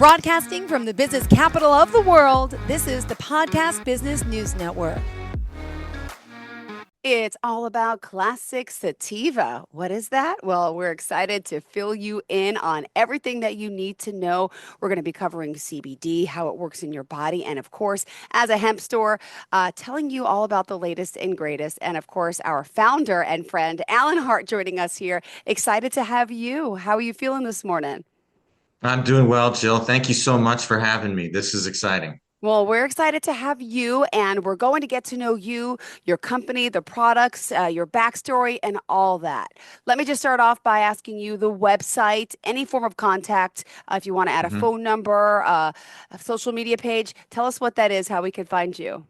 Broadcasting from the business capital of the world, this is the Podcast Business News Network. It's all about classic sativa. What is that? Well, we're excited to fill you in on everything that you need to know. We're going to be covering CBD, how it works in your body, and of course, as a hemp store, telling you all about the latest and greatest. And of course, our founder and friend, Alan Hart, joining us here. Excited to have you. How are you feeling this morning? I'm doing well, Jill. Thank you so much for having me. This is exciting. Well, we're excited to have you, and we're going to get to know you, your company, the products, your backstory, and all that. Let me just start off by asking you the website, any form of contact, if you want to add a Mhm. phone number, a social media page. Tell us what that is, how we can find you.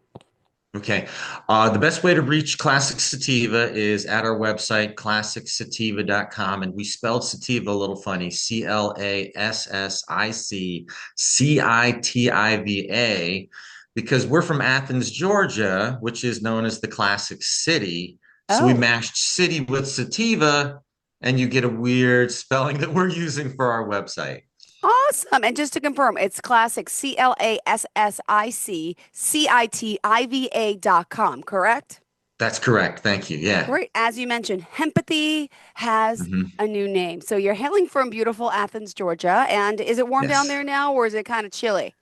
Okay. The best way to reach Classic Sativa is at our website, classicsativa.com. And we spelled sativa a little funny, Classic Citiva, because we're from Athens, Georgia, which is known as the Classic City. So we Oh, mashed city with sativa, and you get a weird spelling that we're using for our website. awesome. And just to confirm, it's classic, ClassicCitiva.com, correct? That's correct. Thank you. Yeah. Great. As you mentioned, Hempathy has Mhm. a new name. So you're hailing from beautiful Athens, Georgia. And is it warm down Yes. there now, or is it kind of chilly?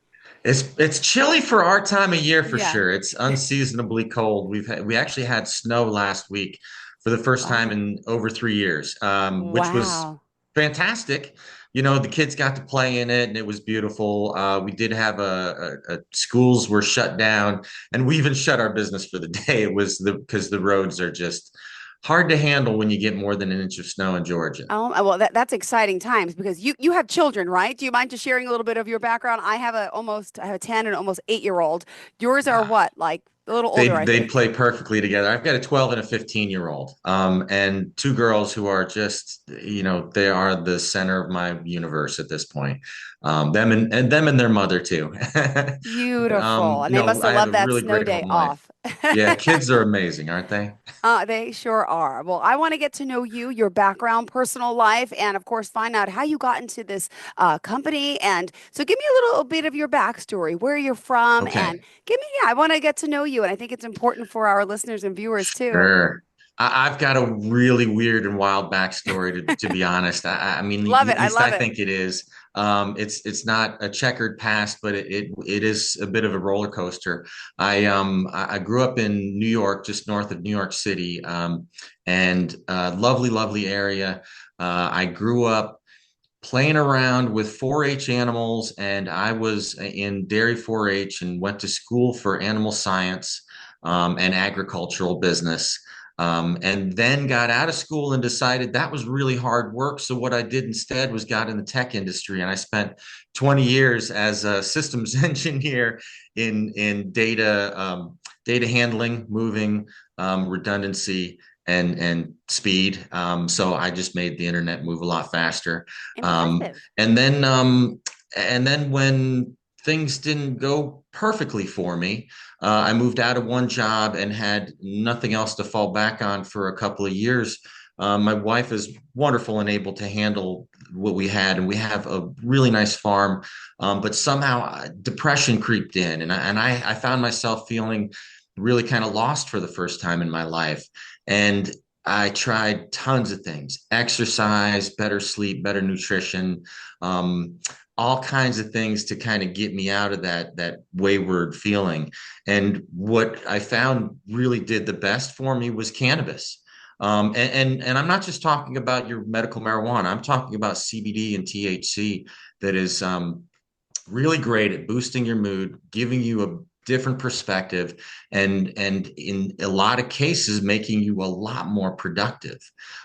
It's chilly for our time of year for Yeah. sure. It's unseasonably cold. We actually had snow last week for the first time Oh, in over 3 years, which was wow. fantastic. You know, the kids got to play in it, and it was beautiful. We did have schools were shut down, and we even shut our business for the day. It was because the roads are just hard to handle when you get more than an inch of snow in Georgia. Well, that's exciting times because you have children, right? Do you mind just sharing a little bit of your background? I have a 10 and almost 8-year old. Yours are what? Like a little older, I They'd think. play perfectly together. I've got a 12 and a 15-year old, and two girls who are just, they are the center of my universe at this point. Them and their mother too. Beautiful. And they must I have have loved a that really snow great day home life. off. Yeah, kids are amazing, aren't they? They sure are. Well, I want to get to know you, your background, personal life, and of course, find out how you got into this company. And so, give me a little bit of your backstory, where you're from, and Okay. I want to get to know you. And I think it's important for our listeners and viewers too. Sure. I've got a really weird and wild backstory to be honest. I mean, Love at it. I least love I it. think it is. It's not a checkered past, but it is a bit of a roller coaster. I grew up in New York, just north of New York City, and lovely area. I grew up playing around with 4-H animals, and I was in dairy 4-H and went to school for animal science and agricultural business. And then got out of school and decided that was really hard work. So what I did instead was got in the tech industry, and I spent 20 years as a systems engineer in data handling, moving, redundancy, and speed. So I just made the internet move a lot faster. Um, Impressive. and then um, and then when things didn't go perfectly for me, I moved out of one job and had nothing else to fall back on for a couple of years. My wife is wonderful and able to handle what we had, and we have a really nice farm. But somehow depression creeped in, and I found myself feeling really kind of lost for the first time in my life. And I tried tons of things: exercise, better sleep, better nutrition, um, all kinds of things to kind of get me out of that wayward feeling. And what I found really did the best for me was cannabis. And I'm not just talking about your medical marijuana. I'm talking about CBD and THC that is really great at boosting your mood, giving you a different perspective, and in a lot of cases making you a lot more productive.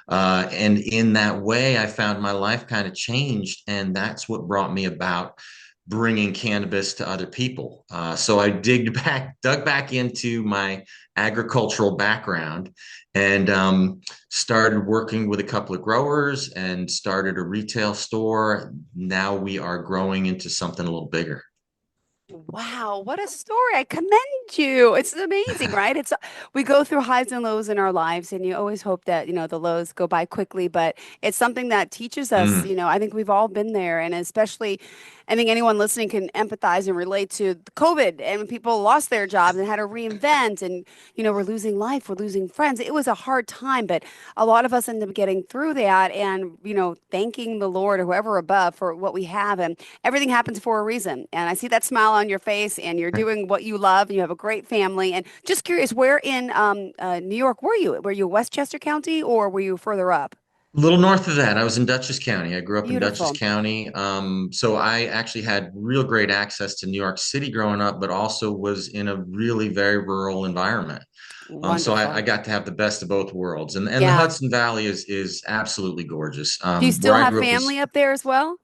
And in that way, I found my life kind of changed, and that's what brought me about bringing cannabis to other people. So I dug back into my agricultural background, and started working with a couple of growers and started a retail store. Now we are growing into something a little bigger. Wow, what a story. I commend you. It's amazing, right? It's we go through highs and lows in our lives, and you always hope that, the lows go by quickly, but it's something that teaches us, Mm, I think we've all been there, and especially I think anyone listening can empathize and relate to COVID and when people lost their jobs and had to reinvent and, we're losing life, we're losing friends. It was a hard time, but a lot of us end up getting through that and, thanking the Lord or whoever above for what we have. And everything happens for a reason. And I see that smile on your face and you're doing what you love and you have a great family. And just curious, where in New York were you? Were you Westchester County or were you further up? A little north of that, I was in Dutchess County. I grew up in Dutchess Beautiful. County. So I actually had real great access to New York City growing up, but also was in a really very rural environment. So I Wonderful. got to have the best of both worlds. And the Yeah. Hudson Valley is absolutely gorgeous. Do you Where still I have grew up was family up there as well?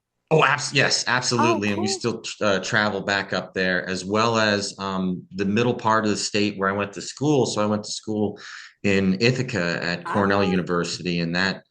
yes, Oh, absolutely. And we cool. still travel back up there, as well as the middle part of the state where I went to school. So I went to school in Ithaca at Cornell Ah, University, and that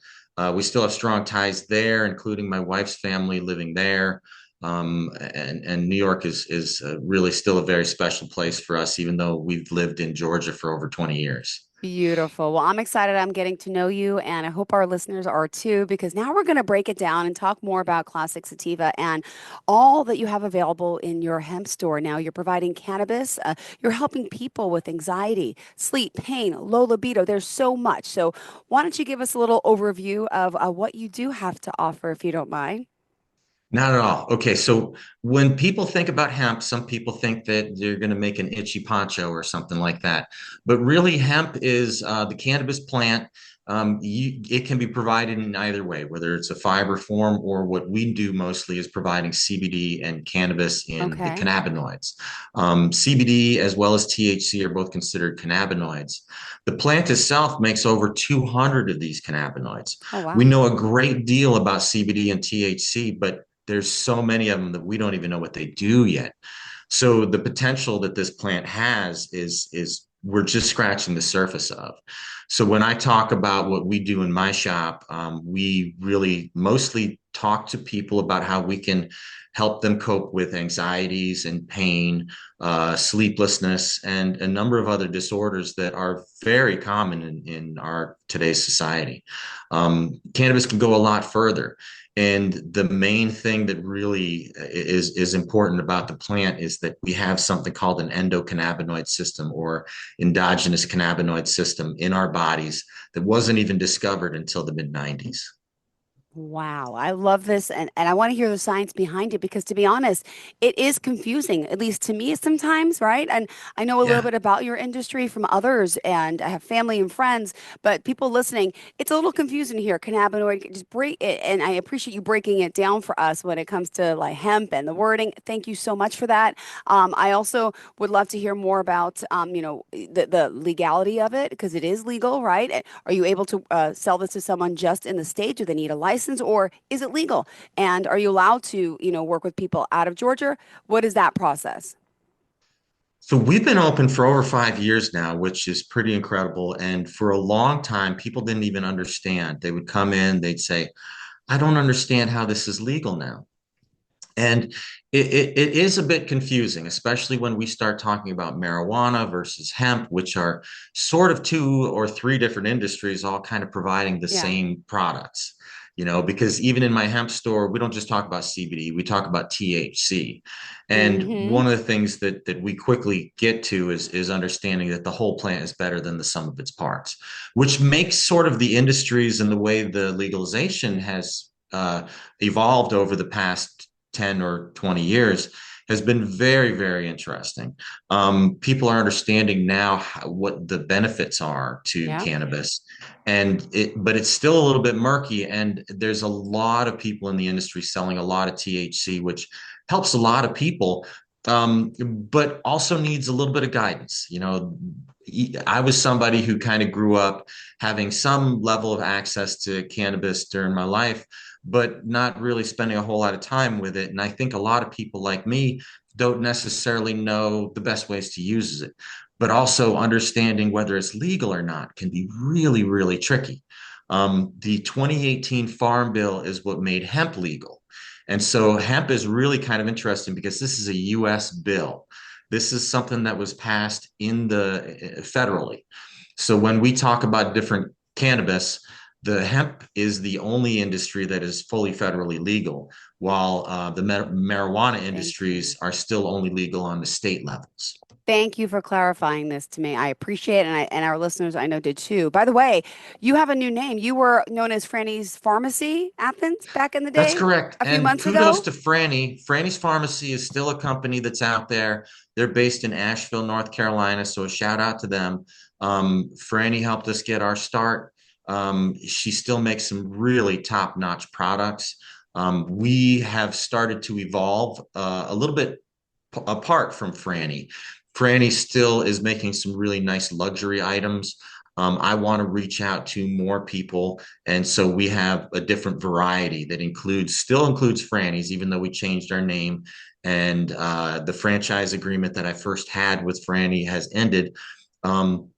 we still have strong ties there, including my wife's family living there. And New York is really still a very special place for us, even though we've lived in Georgia for over 20 years. beautiful. Well, I'm excited. I'm getting to know you, and I hope our listeners are too, because now we're going to break it down and talk more about Classic Sativa and all that you have available in your hemp store. Now, you're providing cannabis, you're helping people with anxiety, sleep, pain, low libido. There's so much. So, why don't you give us a little overview of what you do have to offer, if you don't mind? Not at all. Okay, so when people think about hemp, some people think that you're going to make an itchy poncho or something like that. But really, hemp is the cannabis plant. It can be provided in either way, whether it's a fiber form or what we do mostly is providing CBD and cannabis in the Okay. cannabinoids. CBD as well as THC are both considered cannabinoids. The plant itself makes over 200 of these cannabinoids. Oh, We wow. know a great deal about CBD and THC, but there's so many of them that we don't even know what they do yet. So the potential that this plant has is we're just scratching the surface of. So when I talk about what we do in my shop, we really mostly talk to people about how we can help them cope with anxieties and pain, sleeplessness, and a number of other disorders that are very common in our today's society. Cannabis can go a lot further. And the main thing that really is important about the plant is that we have something called an endocannabinoid system or endogenous cannabinoid system in our bodies that wasn't even discovered until the mid 90s. Wow, I love this and I want to hear the science behind it because to be honest, it is confusing, at least to me sometimes, right? And I know a little Yeah. bit about your industry from others and I have family and friends, but people listening, it's a little confusing here. Cannabinoid, just break it, and I appreciate you breaking it down for us when it comes to like hemp and the wording. Thank you so much for that. I also would love to hear more about, the legality of it because it is legal, right? Are you able to sell this to someone just in the state? Do they need a license or is it legal? And are you allowed to, work with people out of Georgia? What is that process? So we've been open for over 5 years now, which is pretty incredible. And for a long time, people didn't even understand. They would come in, they'd say, I don't understand how this is legal now. And it is a bit confusing, especially when we start talking about marijuana versus hemp, which are sort of two or three different industries, all kind of providing the Yeah. same products. Because even in my hemp store, we don't just talk about CBD, we talk about THC. And Mm-hmm. one of the things that we quickly get to is understanding that the whole plant is better than the sum of its parts, which makes sort of the industries and the way the legalization has evolved over the past 10 or 20 years has been very, very interesting. People are understanding now what the benefits are to Yeah. cannabis, but it's still a little bit murky. And there's a lot of people in the industry selling a lot of THC, which helps a lot of people, but also needs a little bit of guidance. I was somebody who kind of grew up having some level of access to cannabis during my life, but not really spending a whole lot of time with it. And I think a lot of people like me don't necessarily know the best ways to use it, but also understanding whether it's legal or not can be really, really tricky. The 2018 Farm Bill is what made hemp legal. And so hemp is really kind of interesting because this is a US bill. This is something that was passed in the federally. So when we talk about different cannabis, The hemp is the only industry that is fully federally legal, while the marijuana Thank you. industries are still only legal on the state levels. Thank you for clarifying this to me. I appreciate it, and our listeners I know did too. By the way, you have a new name. You were known as Franny's Pharmacy, Athens, back in the That's day, correct. a few And months kudos ago. to Franny. Franny's Pharmacy is still a company that's out there. They're based in Asheville, North Carolina. So a shout out to them. Franny helped us get our start. She still makes some really top-notch products. We have started to evolve a little bit apart from Franny. Franny still is making some really nice luxury items. I want to reach out to more people, and so we have a different variety that still includes Franny's, even though we changed our name. And the franchise agreement that I first had with Franny has ended. Um,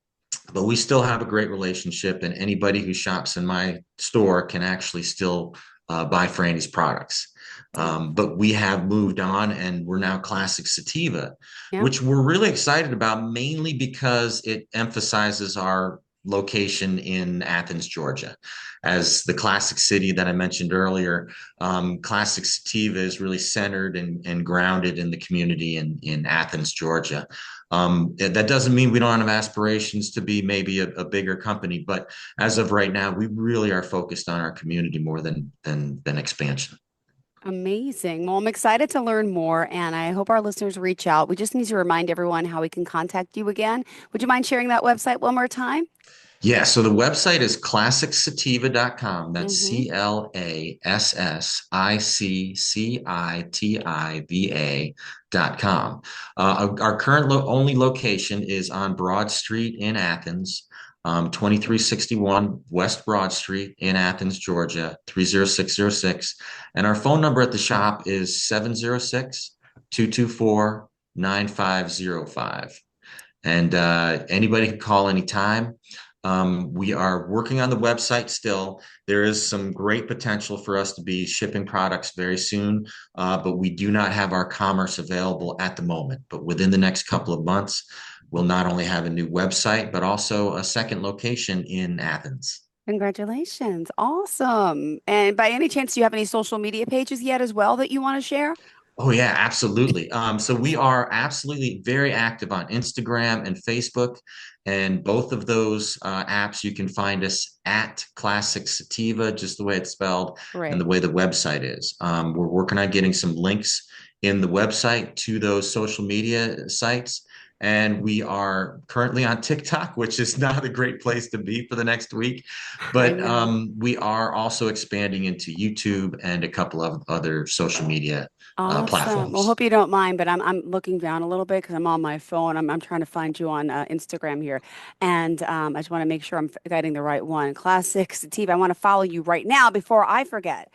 but we still have a great relationship, and anybody who shops in my store can actually still buy Franny's products. But we have moved on, and we're now Classic Sativa, Yeah, which we're really excited about, mainly because it emphasizes our location in Athens, Georgia. As the classic city that I mentioned earlier, Classic Sativa is really centered and grounded in the community in Athens, Georgia. That doesn't mean we don't have aspirations to be maybe a bigger company, but as of right now, we really are focused on our community more than expansion. amazing. Well, I'm excited to learn more, and I hope our listeners reach out. We just need to remind everyone how we can contact you again. Would you mind sharing that website one more time? Yeah, so the website is classicsativa.com. That's Mm-hmm. ClassicSativa.com. Our current only location is on Broad Street in Athens, 2361 West Broad Street in Athens, Georgia, 30606. And our phone number at the shop is 706-224-9505. And anybody can call anytime. We are working on the website still. There is some great potential for us to be shipping products very soon, but we do not have our commerce available at the moment. But within the next couple of months, we'll not only have a new website, but also a second location in Athens. Congratulations. Awesome. And by any chance, do you have any social media pages yet as well that you want to share? Oh yeah, absolutely. So we are absolutely very active on Instagram and Facebook, and both of those apps you can find us at Classic Sativa, just the way it's spelled and the Great. way the website is. We're working on getting some links in the website to those social media sites. And we are currently on TikTok, which is not a great place to be for the next week. I But know. we are also expanding into YouTube and a couple of other social media Awesome. Well, platforms. hope you don't mind, but I'm looking down a little bit because I'm on my phone. I'm trying to find you on Instagram here, and I just want to make sure I'm getting the right one. Classic Sativa. I want to follow you right now before I forget.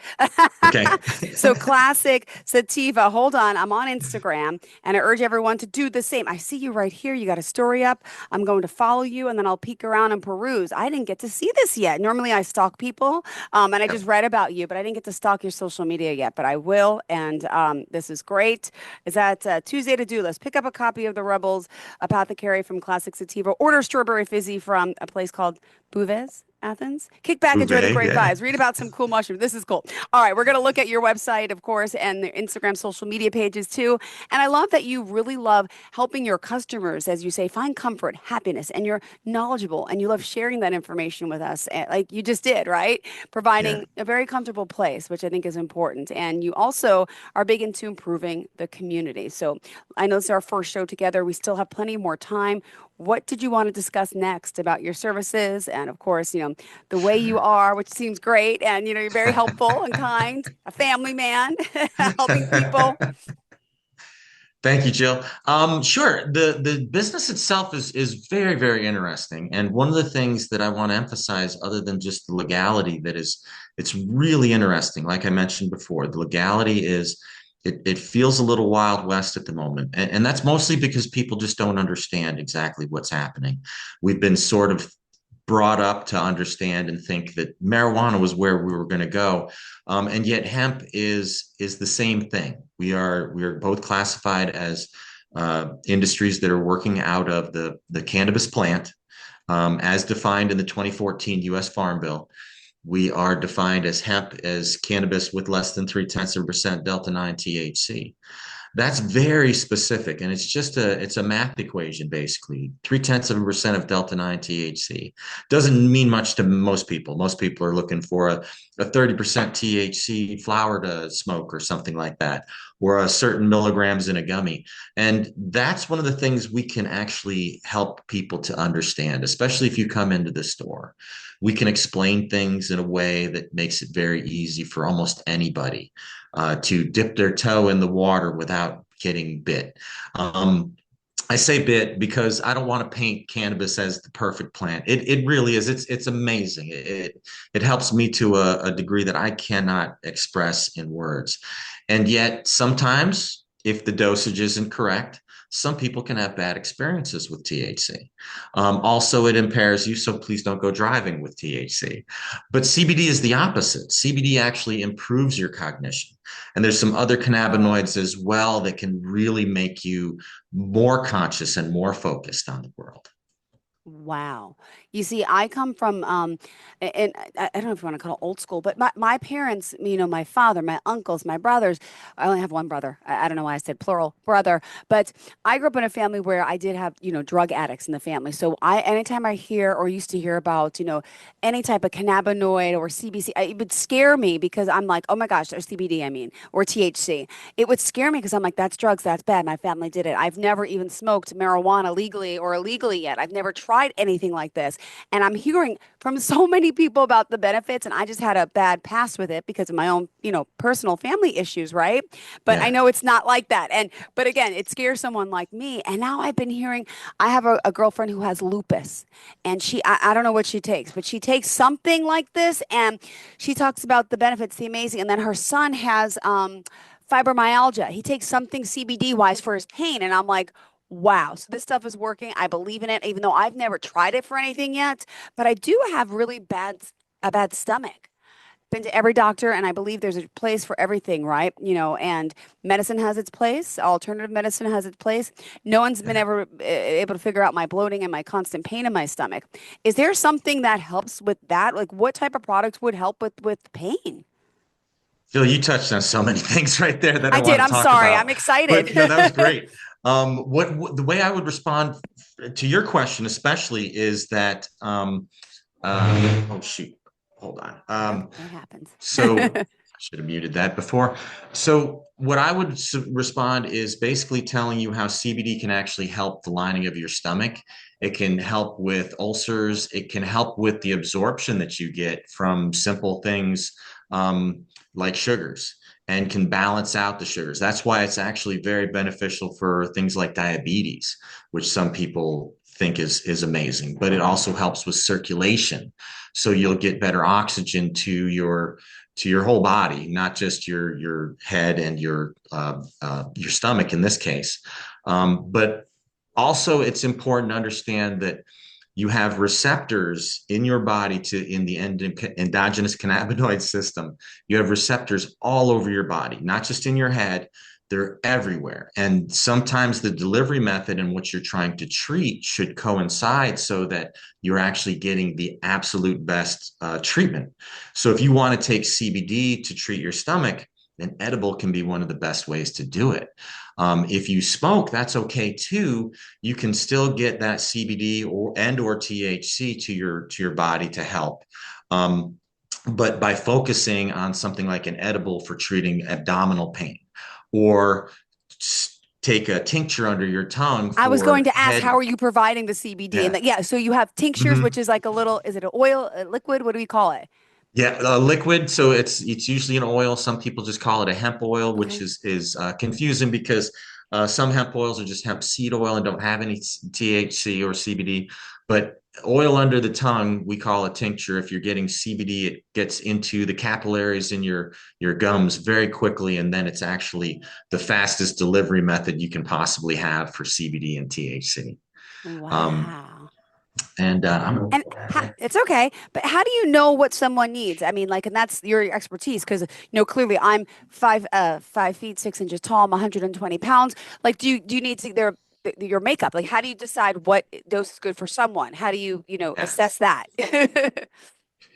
Okay. So Classic Sativa. Hold on, I'm on Instagram, and I urge everyone to do the same. I see you right here. You got a story up. I'm going to follow you, and then I'll peek around and peruse. I didn't get to see this yet. Normally, I stalk people, and I just read about you, but I didn't get to stalk your social media yet. But I will, and this is great. Is that Tuesday to-do list? Pick up a copy of the Rebels Apothecary from Classic Sativa. Order strawberry fizzy from a place called Bouvet's, Athens. Kick back, enjoy the Bouvet, great yeah. vibes. Read about some cool mushrooms. This is cool. All right, we're going to look at your website, of course, and the Instagram social media pages too. And I love that you really love helping your customers, as you say, find comfort, happiness, and you're knowledgeable and you love sharing that information with us, like you just did, right? Yeah. Providing a very comfortable place, which I think is important. And you also are big into improving the community. So I know this is our first show together. We still have plenty more time. What did you want to discuss next about your services? And of course, the way you are, which seems great. And, you're very helpful and kind, a family man, helping people. Thank you, Jill. Sure. The business itself is very, very interesting. And one of the things that I want to emphasize, other than just the legality, it's really interesting. Like I mentioned before, the legality is it feels a little Wild West at the moment. And that's mostly because people just don't understand exactly what's happening. We've been sort of brought up to understand and think that marijuana was where we were going to go, and yet hemp is the same thing. We are both classified as industries that are working out of the cannabis plant, as defined in the 2014 U.S. Farm Bill. We are defined as hemp as cannabis with less than 0.3% delta 9 THC. That's very specific, and it's a math equation basically. 0.3% of delta 9 THC doesn't mean much to most people. Most people are looking for a 30% THC flower to smoke or something like that, or a certain milligrams in a gummy. And that's one of the things we can actually help people to understand, especially if you come into the store. We can explain things in a way that makes it very easy for almost anybody to dip their toe in the water without getting bit. I say bit because I don't want to paint cannabis as the perfect plant. It really is. It's amazing. It helps me to a degree that I cannot express in words. And yet sometimes if the dosage isn't correct, some people can have bad experiences with THC. Also, it impairs you, so please don't go driving with THC. But CBD is the opposite. CBD actually improves your cognition. And there's some other cannabinoids as well that can really make you more conscious and more focused on the world. Wow. You see, I come from, and I don't know if you want to call it old school, but my parents, my father, my uncles, my brothers, I only have one brother. I don't know why I said plural brother, but I grew up in a family where I did have, drug addicts in the family. So anytime I hear or used to hear about, any type of cannabinoid or CBC, it would scare me because I'm like, oh my gosh, or CBD, I mean, or THC. It would scare me because I'm like, that's drugs, that's bad. My family did it. I've never even smoked marijuana legally or illegally yet. I've never tried anything like this. And I'm hearing from so many people about the benefits, and I just had a bad past with it because of my own, personal family issues, right? But I Yeah. know it's not like that. But again, it scares someone like me. And now I've been hearing, I have a girlfriend who has lupus, and I don't know what she takes, but she takes something like this, and she talks about the benefits, the amazing. And then her son has fibromyalgia. He takes something CBD wise for his pain, and I'm like, wow. So this stuff is working. I believe in it, even though I've never tried it for anything yet. But I do have really a bad stomach. Been to every doctor, and I believe there's a place for everything, right? And medicine has its place. Alternative medicine has its place. No one's been ever able to figure out my bloating and my constant pain in my stomach. Is there something that helps with that? Like, what type of products would help with pain? Phil, you touched on so many things right there that I I did. want to I'm talk sorry. I'm about. excited. But no, that was great. The way I would respond to your question, especially, is that oh shoot, hold on. Nope, it happens. So should have muted that before. So what I would respond is basically telling you how CBD can actually help the lining of your stomach. It can help with ulcers. It can help with the absorption that you get from simple things like sugars and can balance out the sugars. That's why it's actually very beneficial for things like diabetes, which some people think is amazing, but it also helps with circulation. So you'll get better oxygen to your whole body, not just your head and your stomach in this case. But also, it's important to understand that you have receptors in your body in the endogenous cannabinoid system. You have receptors all over your body, not just in your head. They're everywhere. And sometimes the delivery method in which you're trying to treat should coincide so that you're actually getting the absolute best treatment. So if you want to take CBD to treat your stomach, an edible can be one of the best ways to do it. If you smoke, that's okay too. You can still get that CBD or THC to your body to help. But by focusing on something like an edible for treating abdominal pain, or take a tincture under your tongue I was going for to ask, how head. are you providing the CBD? Yeah. Yeah, so you have tinctures, which Mhm. is like a little, is it an oil, a liquid? What do we call it? Yeah, liquid. So it's usually an oil. Some people just call it a hemp oil, which Okay. is confusing because some hemp oils are just hemp seed oil and don't have any THC or CBD. But oil under the tongue, we call a tincture. If you're getting CBD, it gets into the capillaries in your gums very quickly, and then it's actually the fastest delivery method you can possibly have for CBD and THC. Um, Wow. and I'm gonna And pull that right. it's okay, but how do you know what someone needs? I mean, like, and that's your expertise because, clearly I'm 5 feet 6 inches tall. I'm 120 pounds. Like, do you need to your makeup? Like, how do you decide what dose is good for someone? How do you, Yeah. assess that?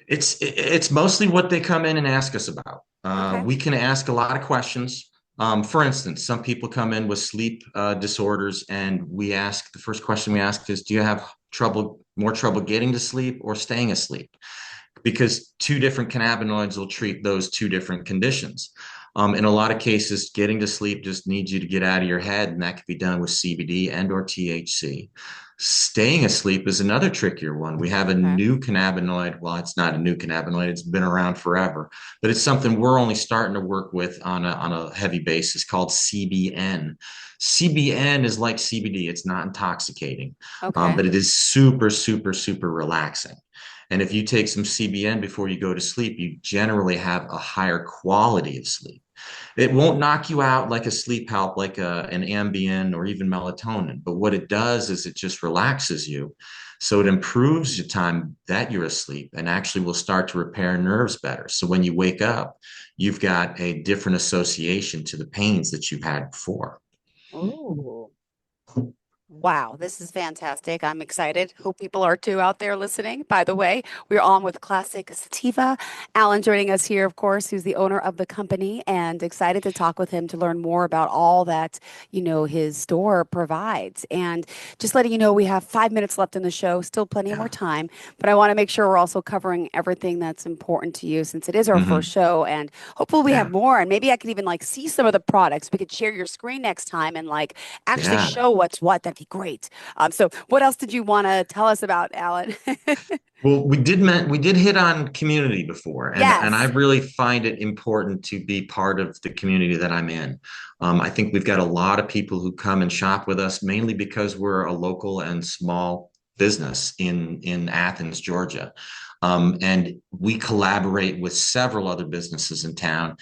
It's mostly what they come in and ask us about. Okay. We can ask a lot of questions. For instance, some people come in with sleep disorders, and the first question we ask is, do you have more trouble getting to sleep or staying asleep? Because two different cannabinoids will treat those two different conditions. In a lot of cases, getting to sleep just needs you to get out of your head, and that can be done with CBD and or THC. Staying asleep is another trickier one. We have a Okay. new cannabinoid. Well, it's not a new cannabinoid. It's been around forever, but it's something we're only starting to work with on a heavy basis called CBN. CBN is like CBD. It's not intoxicating, Okay. but it is super, super, super relaxing. And if you take some CBN before you go to sleep, you generally have a higher quality of sleep. It won't knock you out like a sleep help, like an Ambien or even melatonin. But what it does is it just relaxes you. So it improves the time that you're asleep and actually will start to repair nerves better. So when you wake up, you've got a different association to the pains that you've had before. Ooh. Wow, this is fantastic. I'm excited. Hope people are too out there listening. By the way, we're on with Classic Sativa. Alan joining us here, of course, who's the owner of the company, and excited to talk with him to learn more about all that, his store provides. And just letting you know, we have 5 minutes left in the show, still plenty more Yeah. time, but I want to make sure we're also covering everything that's important to you since it is our first Hmm. show. And hopefully we have Yeah. more. And maybe I could even like see some of the products. We could share your screen next time and like actually Yeah. show what's what. That'd be great. So what else did you want to tell us about, Alan? Well, we did hit on community before, and I Yes. really find it important to be part of the community that I'm in. I think we've got a lot of people who come and shop with us mainly because we're a local and small business in Athens, Georgia. And we collaborate with several other businesses in town,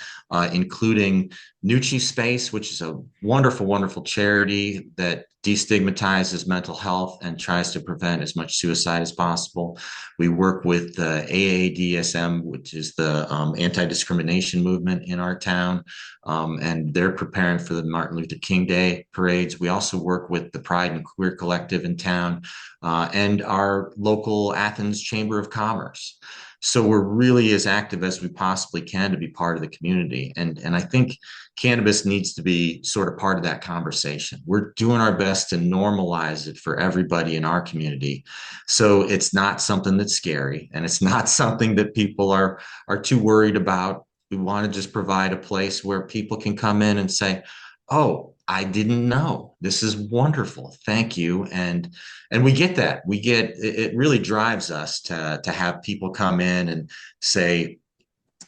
including Nucci Space, which is a wonderful, wonderful charity that destigmatizes mental health and tries to prevent as much suicide as possible. We work with the AADSM, which is the anti-discrimination movement in our town, and they're preparing for the Martin Luther King Day parades. We also work with the Pride and Queer Collective in town and our local Athens Chamber of Commerce. So we're really as active as we possibly can to be part of the community. And I think cannabis needs to be sort of part of that conversation. We're doing our best to normalize it for everybody in our community. So it's not something that's scary and it's not something that people are too worried about. We want to just provide a place where people can come in and say, "Oh, I didn't know. This is wonderful. Thank you." And we get that. It really drives us to have people come in and say,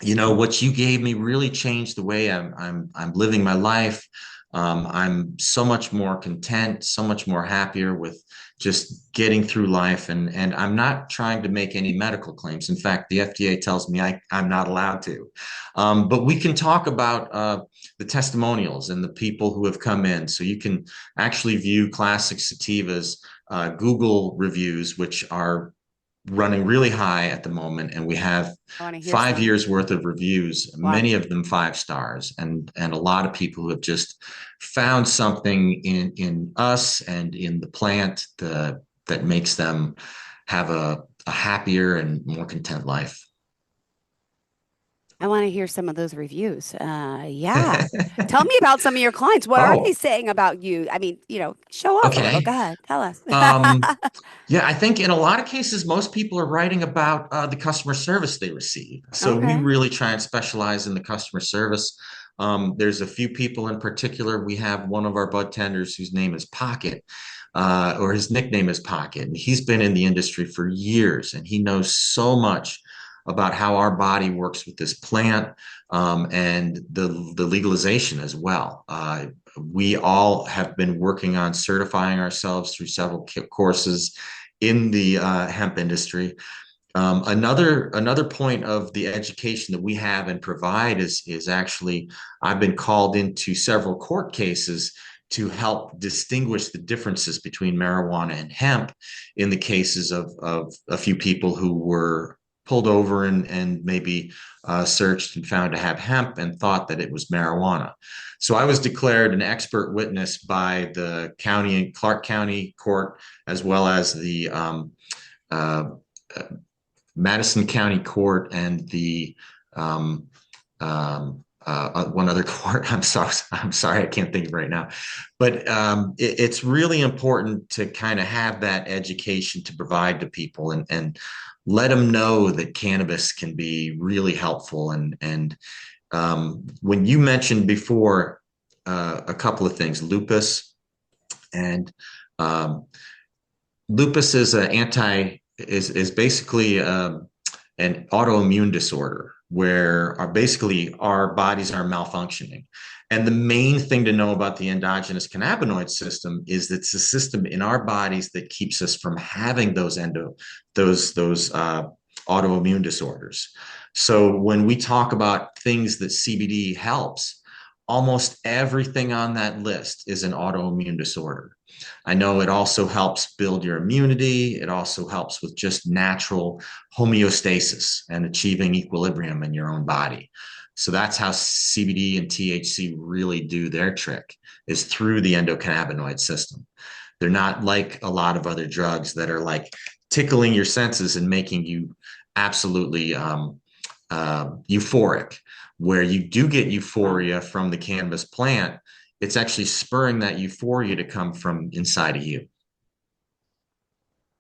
what you gave me really changed the way I'm living my life. I'm so much more content, so much more happier with just getting through life. And I'm not trying to make any medical claims. In fact, the FDA tells me I'm not allowed to. But we can talk about the testimonials and the people who have come in. So you can actually view Classic Sativa's Google reviews, which are running really high at the moment, and we have I want to hear 5 some. years worth of reviews, Wow. many of them 5 stars, and a lot of people who have just found something in us and in the plant that makes them have a happier and more content life. I want to hear some of those reviews. Yeah. Tell me about some of your clients. What are they Oh, saying about you? I mean, show off a little. okay. Go ahead. Tell us. Um, yeah, I think in a lot of cases, most people are writing about the customer service they receive. So we Okay. really try and specialize in the customer service. There's a few people in particular. We have one of our bud tenders whose name is Pocket, or his nickname is Pocket. And he's been in the industry for years, and he knows so much about how our body works with this plant and the legalization as well. We all have been working on certifying ourselves through several courses in the hemp industry. Another point of the education that we have and provide is actually I've been called into several court cases to help distinguish the differences between marijuana and hemp in the cases of a few people who were pulled over and maybe searched and found to have hemp and thought that it was marijuana. So I was declared an expert witness by the county, Clark County Court, as well as uh, Madison County Court and the one other court. I'm sorry, I can't think of it right now. But it's really important to kind of have that education to provide to people and let them know that cannabis can be really helpful. And when you mentioned before a couple of things, lupus and lupus is is basically an autoimmune disorder where basically our bodies are malfunctioning. And the main thing to know about the endogenous cannabinoid system is that it's a system in our bodies that keeps us from having those autoimmune disorders. So when we talk about things that CBD helps, almost everything on that list is an autoimmune disorder. I know it also helps build your immunity. It also helps with just natural homeostasis and achieving equilibrium in your own body. So that's how CBD and THC really do their trick, is through the endocannabinoid system. They're not like a lot of other drugs that are like tickling your senses and making you absolutely euphoric. Where you do get euphoria from the cannabis plant, it's actually spurring that euphoria to come from inside of you.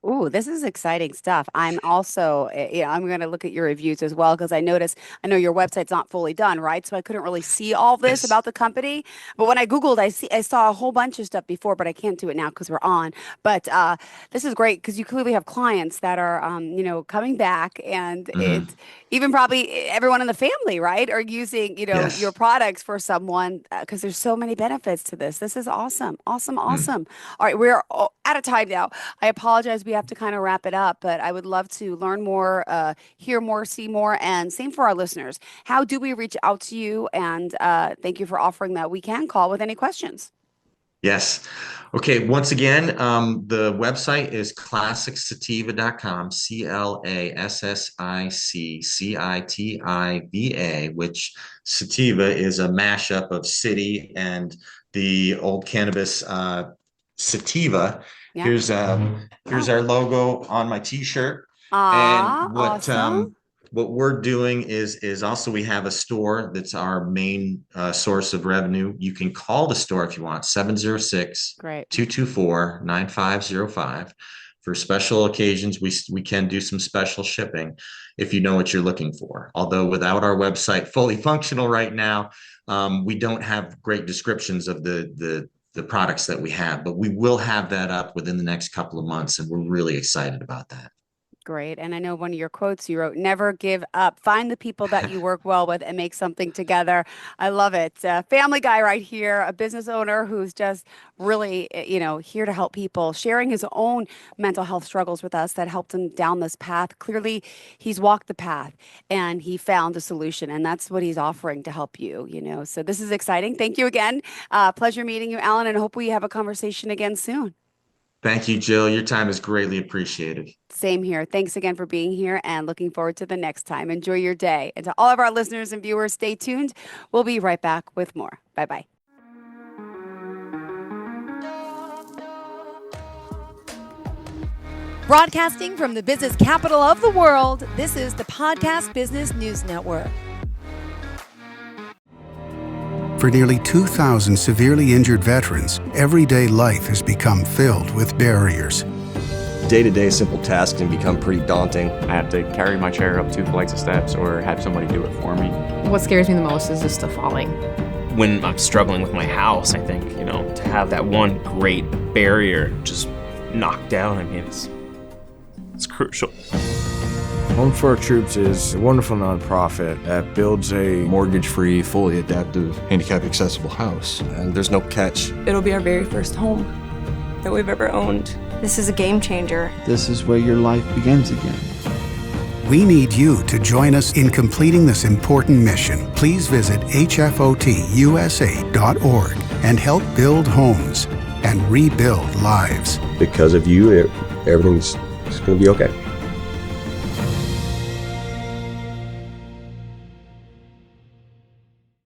Ooh, this is exciting stuff. I'm also, I'm going to look at your reviews as well because I know your website's not fully done, right? So I couldn't really see all this Yes. about the company. But when I Googled, I saw a whole bunch of stuff before, but I can't do it now because we're on. But this is great because you clearly have clients that are, coming back, and Mhm. it's even probably everyone in the family, right, are using, your Yes. products for someone because there's so many benefits to this. This is awesome, awesome, Mm. awesome. All right, we're out of time now. I apologize. We have to kind of wrap it up, but I would love to learn more, hear more, see more, and same for our listeners. How do we reach out to you? And thank you for offering that we can call with any questions. Yes. Okay. Once again, the website is classicsativa.com, ClassicCitiva, which sativa is a mashup of city and the old cannabis sativa. Yeah. Here's Oh. our logo on my t-shirt. And Ah, awesome. what we're doing is also we have a store that's our main source of revenue. You can call the store if you want, 706 Great. 224 9505. For special occasions, we can do some special shipping if you know what you're looking for. Although without our website fully functional right now, we don't have great descriptions of the products that we have, but we will have that up within the next couple of months, and we're really excited about that. Great. And I know one of your quotes you wrote, never give up. Find the people that you work well with and make something together. I love it. Family guy right here, a business owner who's just really, here to help people, sharing his own mental health struggles with us that helped him down this path. Clearly, he's walked the path and he found a solution. And that's what he's offering to help you. So this is exciting. Thank you again. Pleasure meeting you, Alan, and hope we have a conversation again soon. Thank you, Jill. Your time is greatly appreciated. Same here. Thanks again for being here and looking forward to the next time. Enjoy your day. And to all of our listeners and viewers, stay tuned. We'll be right back with more. Bye-bye. Broadcasting from the business capital of the world, this is the Podcast Business News Network. For nearly 2,000 severely injured veterans, everyday life has become filled with barriers. Day-to-day simple tasks can become pretty daunting. I have to carry my chair up 2 flights of steps or have somebody do it for me. What scares me the most is just the falling. When I'm struggling with my house, I think, to have that one great barrier just knocked down, it's crucial. Home for Our Troops is a wonderful nonprofit that builds a mortgage-free, fully adaptive, handicap-accessible house. And there's no catch. It'll be our very first home that we've ever owned. This is a game changer. This is where your life begins again. We need you to join us in completing this important mission. Please visit hfotusa.org and help build homes and rebuild lives. Because of you, everything's going to be okay.